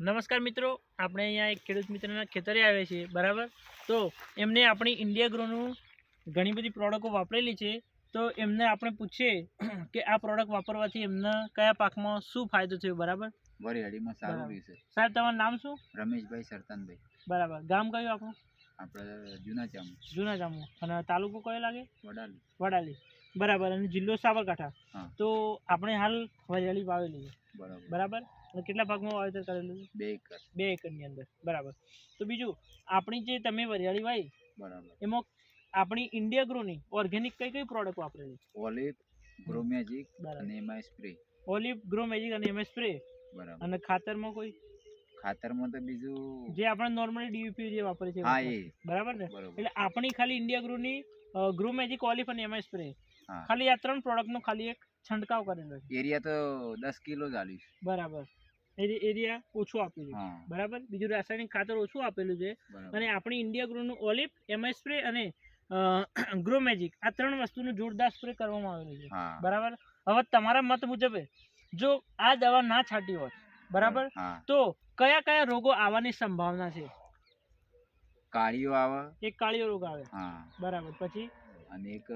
નમસ્કાર મિત્રો, આપણે અહીંયા એક ખેડૂત મિત્રના ખેતરે આવ્યા છીએ, બરાબર. તો એમને આપણી ઇન્ડિયા ગ્રોનું ઘણી બધી પ્રોડક્ટો વાપરેલી છે. તો એમને આપણે પૂછીએ કે આ પ્રોડક્ટ વાપરવાથી એમને કયા પાકમાં શું ફાયદો થયો, બરાબર. વરિયાળીમાં સારું રહેશે. સાહેબ, તમારું નામ શું? રમેશભાઈ સરતાનભાઈ. બરાબર. ગામ કયું આપણું? આપણે જૂના ચામુ. જૂના ચામુ. અને તાલુકો કયો લાગે? વડાલી. વડાલી. બરાબર. અને જિલ્લો સાબરકાંઠા. હા. તો આપણે હાલ વરિયાળી વાવેલી છે, બરાબર. બરાબર. અને કેટલા ભાગમાં વાવેતર કરેલું છે? 2 એકર. 2 એકરની અંદર, બરાબર. તો બીજું, આપણી જે તમે વરિયાળી વાવી, બરાબર, એમાં આપણી ઇન્ડિયા ગ્રોની ઓર્ગેનિક કઈ કઈ પ્રોડક્ટ વાપરેલી? ઓલિવ, ગ્રો મેજિક અને એમાં સ્પ્રે. ઓલિવ, ગ્રો મેજિક અને એમાં સ્પ્રે. બરાબર. અને ખાતરમાં કોઈ? ખાતરમાં તો બીજું જે આપણે નોર્મલી ડીયુપી જે વાપરે છે, હા એ બરાબર ને. બરાબર. એટલે આપણી ખાલી ઇન્ડિયા ગ્રોની ગ્રો મેજિક, ઓલિવ અને એમાં સ્પ્રે, હા, ખાલી આ 3 પ્રોડક્ટનો ખાલી એક છંટકાવ કરેલો છે. એરિયા તો 10 કિલો જ આલીશ. બરાબર. એરિયા ઓછું આપેલું છે, હા, બરાબર. બીજું રાસાયણિક ખાતર ઓછું આપેલું છે. બરાબર. અને આપણી ઇન્ડિયા ગ્રોનું ઓલિવ, એમાં સ્પ્રે અને ગ્રો મેજિક, આ 3 વસ્તુનું જોરદાર સ્પ્રે કરવામાં આવેલું છે, હા, બરાબર. હવે તમારા મત મુજબ જો આ દવા ના છાંટી હોત, બરાબર, હા, તો કયા કયા રોગો આવવાની સંભાવના છે? કાળીઓ આવે. એક કાળિયો રોગ આવે, હા, બરાબર. પછી અને એક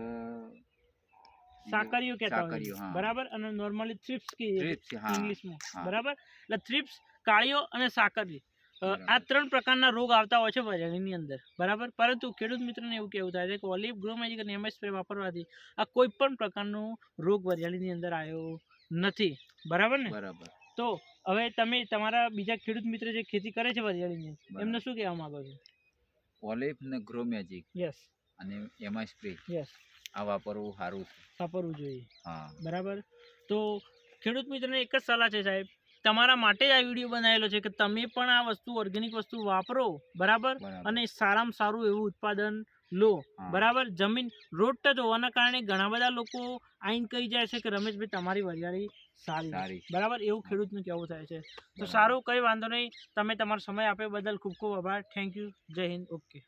સાકરિયો કહેતા હોય, સાકરિયો, હા, બરાબર. અને નોર્મલી થ્રિપ્સ કહીએ થ્રિપ્સ, હા, ઇંગ્લિશમાં, હા, બરાબર. એટલે થ્રિપ્સ, કાળિયો અને સાકરી, આ 3 પ્રકારના રોગ આવતા હોય છે વરિયાળીની અંદર, બરાબર. પરંતુ ખેડૂત મિત્રોને એવું કહેવું થાય છે કે ઓલિવ, ગ્રો મેજિક અને એમએસ સ્પ્રે વાપરવાથી આ કોઈ પણ પ્રકારનો રોગ વરિયાળીની અંદર આવ્યો નથી, બરાબર ને. બરાબર. તો હવે તમે તમારા બીજા ખેડૂત મિત્ર જે ખેતી કરે છે વરિયાળીની, એમને શું કહેવા માંગો છો? ઓલિવ ને ગ્રો મેજિક યસ અને એમાં સ્પ્રે યસ આ વાપરવું સારું છે. વાપરવું જોઈએ, હા, બરાબર. તો ખેડૂત મિત્રને એક જ સલાહ છે સાહેબ, તમારા માટે જ આ વિડીયો બનાવેલો છે કે તમે પણ આ વસ્તુ, ઓર્ગેનિક વસ્તુ વાપરો, બરાબર. અને સારામાં સારું એવું ઉત્પાદન લો, બરાબર. જમીન રોડ ટચ હોવાના કારણે ઘણા બધા લોકો આઈને કહી જાય છે કે રમેશભાઈ તમારી વરિયાળી સારી, બરાબર. એવું ખેડૂતનું કહેવું થાય છે. તો સારું, કંઈ વાંધો નહીં. તમે તમારો સમય આપ્યો બદલ ખૂબ ખૂબ આભાર. Thank you. જય હિન્દ. ઓકે.